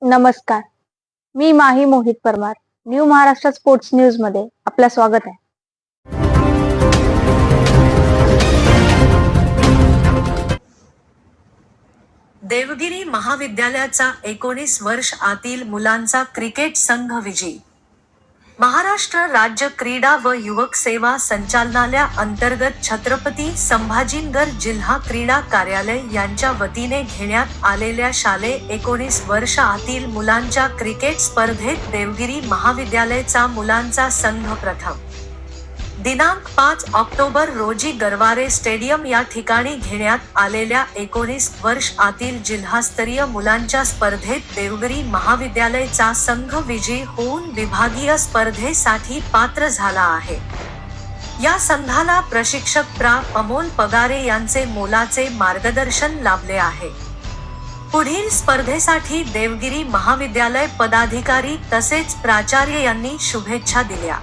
नमस्कार. मी Mahi Mohit Parmar. New Maharashtra sports news मध्ये आपलं स्वागत आहे. देवगिरी महाविद्यालयाचा 19 वर्ष आतील मुलांचा क्रिकेट संघ विजयी. महाराष्ट्र राज्य क्रीडा व युवक सेवा संचालनालया अंतर्गत छत्रपती संभाजीनगर जिल्हा क्रीडा कार्यालय यांच्या वतीने घेण्यात आलेल्या शालेय 19 वर्ष आतील मुलांच्या क्रिकेट स्पर्धेत देवगिरी महाविद्यालयाचा मुलांचा संघ प्रथम. दिनांक 5 ऑक्टोबर रोजी गरवारे स्टेडियम या ठिकाणी घेण्यात आलेल्या 19 वर्ष आतील जिल्हास्तरीय मुलांच्या स्पर्धेत देवगिरी महाविद्यालयाचा संघ विजयी होऊन विभागीय स्पर्धेसाठी पात्र झाला आहे. या संघाला प्रशिक्षक प्रा. अमोल पगारे यांचे मोलाचे मार्गदर्शन लाभले आहे. पुढील स्पर्धेसाठी देवगिरी महाविद्यालय पदाधिकारी तसेच प्राचार्य यांनी शुभेच्छा दिल्या.